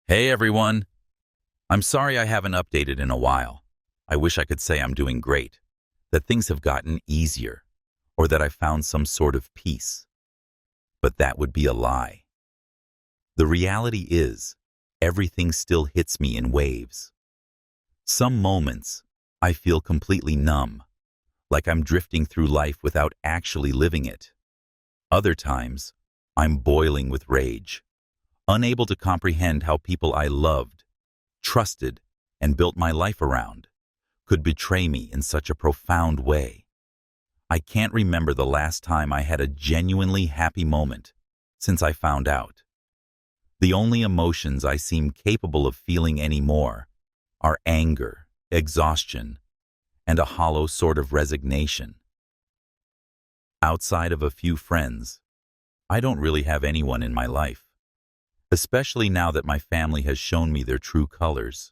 Hey everyone! I'm sorry I haven't updated in a while. I wish I could say I'm doing great, that things have gotten easier, or that I found some sort of peace. But that would be a lie. The reality is, everything still hits me in waves. Some moments, I feel completely numb, like I'm drifting through life without actually living it. Other times, I'm boiling with rage, unable to comprehend how people I loved, trusted, and built my life around could betray me in such a profound way. I can't remember the last time I had a genuinely happy moment since I found out. The only emotions I seem capable of feeling anymore are anger, exhaustion, and a hollow sort of resignation. Outside of a few friends, I don't really have anyone in my life, especially now that my family has shown me their true colors.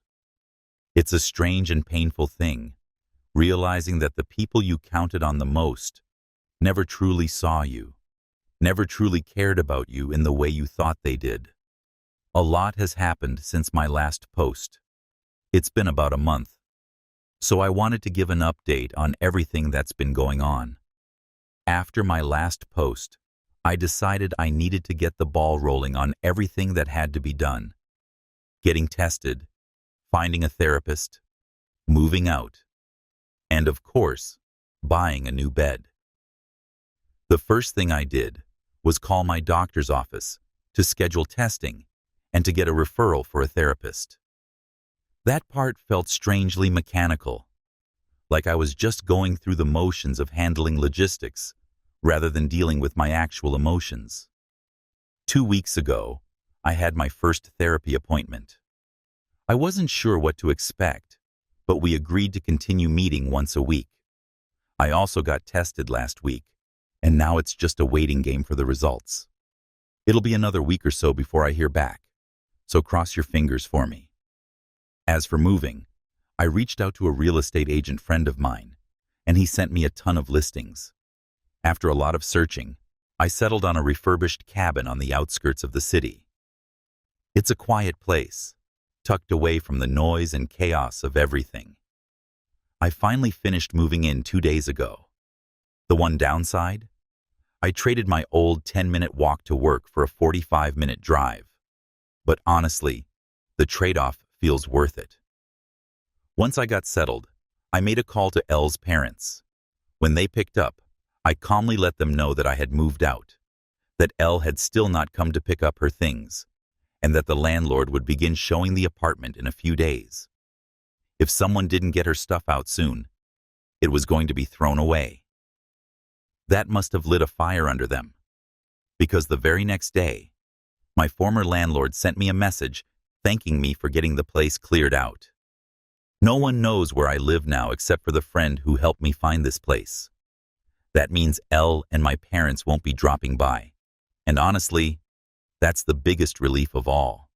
It's a strange and painful thing, realizing that the people you counted on the most never truly saw you, never truly cared about you in the way you thought they did. A lot has happened since my last post. It's been about a month, so I wanted to give an update on everything that's been going on. After my last post, I decided I needed to get the ball rolling on everything that had to be done. Getting tested, finding a therapist, moving out, and of course, buying a new bed. The first thing I did was call my doctor's office to schedule testing and to get a referral for a therapist. That part felt strangely mechanical, like I was just going through the motions of handling logistics rather than dealing with my actual emotions. 2 weeks ago, I had my first therapy appointment. I wasn't sure what to expect, but we agreed to continue meeting once a week. I also got tested last week, and now it's just a waiting game for the results. It'll be another week or so before I hear back, so cross your fingers for me. As for moving, I reached out to a real estate agent friend of mine, and he sent me a ton of listings. After a lot of searching, I settled on a refurbished cabin on the outskirts of the city. It's a quiet place, tucked away from the noise and chaos of everything. I finally finished moving in 2 days ago. The one downside? I traded my old 10-minute walk to work for a 45-minute drive. But honestly, the trade-off feels worth it. Once I got settled, I made a call to Elle's parents. When they picked up, I calmly let them know that I had moved out, that Elle had still not come to pick up her things, and that the landlord would begin showing the apartment in a few days. If someone didn't get her stuff out soon, it was going to be thrown away. That must have lit a fire under them, because the very next day, my former landlord sent me a message thanking me for getting the place cleared out. No one knows where I live now except for the friend who helped me find this place. That means Elle and my parents won't be dropping by. And honestly, that's the biggest relief of all.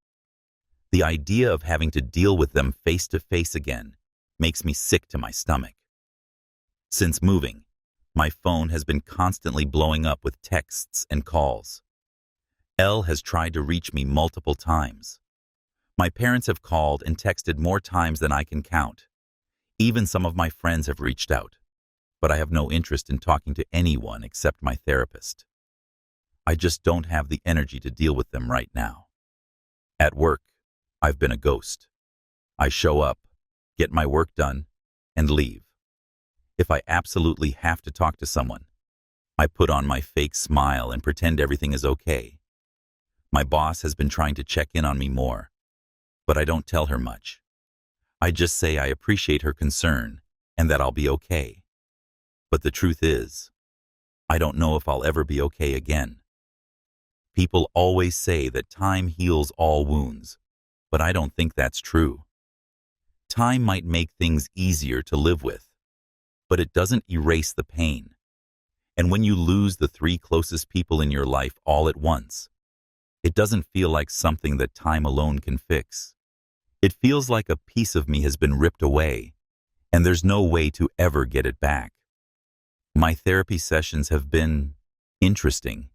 The idea of having to deal with them face to face again makes me sick to my stomach. Since moving, my phone has been constantly blowing up with texts and calls. Elle has tried to reach me multiple times. My parents have called and texted more times than I can count. Even some of my friends have reached out, but I have no interest in talking to anyone except my therapist. I just don't have the energy to deal with them right now. At work, I've been a ghost. I show up, get my work done, and leave. If I absolutely have to talk to someone, I put on my fake smile and pretend everything is okay. My boss has been trying to check in on me more, but I don't tell her much. I just say I appreciate her concern and that I'll be okay. But the truth is, I don't know if I'll ever be okay again. People always say that time heals all wounds, but I don't think that's true. Time might make things easier to live with, but it doesn't erase the pain. And when you lose the 3 closest people in your life all at once, it doesn't feel like something that time alone can fix. It feels like a piece of me has been ripped away, and there's no way to ever get it back. My therapy sessions have been interesting.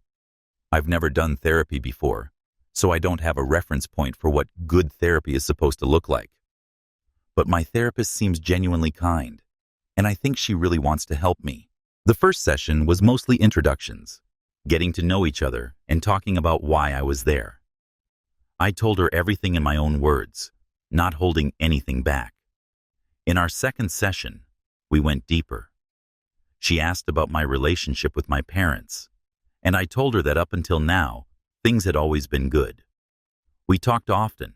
I've never done therapy before, so I don't have a reference point for what good therapy is supposed to look like. But my therapist seems genuinely kind, and I think she really wants to help me. The first session was mostly introductions, getting to know each other and talking about why I was there. I told her everything in my own words, not holding anything back. In our second session, we went deeper. She asked about my relationship with my parents, and I told her that up until now, things had always been good. We talked often,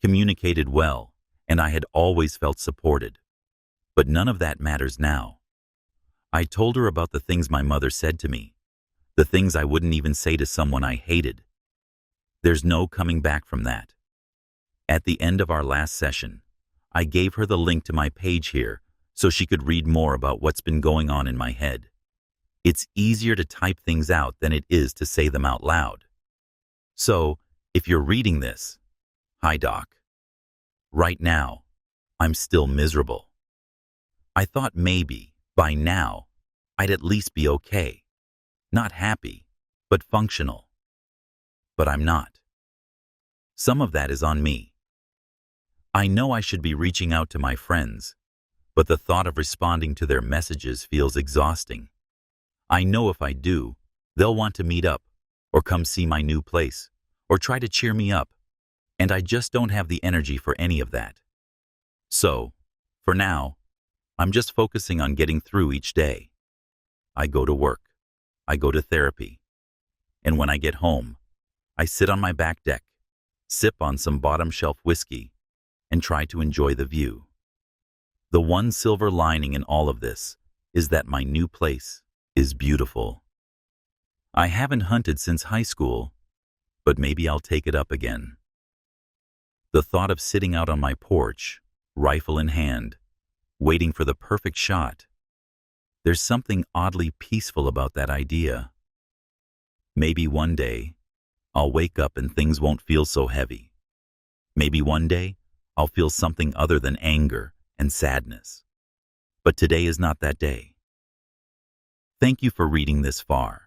communicated well, and I had always felt supported. But none of that matters now. I told her about the things my mother said to me, the things I wouldn't even say to someone I hated. There's no coming back from that. At the end of our last session, I gave her the link to my page here so she could read more about what's been going on in my head. It's easier to type things out than it is to say them out loud. So, if you're reading this, hi Doc. Right now, I'm still miserable. I thought maybe, by now, I'd at least be okay. Not happy, but functional. But I'm not. Some of that is on me. I know I should be reaching out to my friends, but the thought of responding to their messages feels exhausting. I know if I do, they'll want to meet up, or come see my new place, or try to cheer me up, and I just don't have the energy for any of that. So, for now, I'm just focusing on getting through each day. I go to work, I go to therapy, and when I get home, I sit on my back deck, sip on some bottom-shelf whiskey, and try to enjoy the view. The one silver lining in all of this is that my new place is beautiful. I haven't hunted since high school, but maybe I'll take it up again. The thought of sitting out on my porch, rifle in hand, waiting for the perfect shot, there's something oddly peaceful about that idea. Maybe one day, I'll wake up and things won't feel so heavy. Maybe one day, I'll feel something other than anger and sadness. But today is not that day. Thank you for reading this far.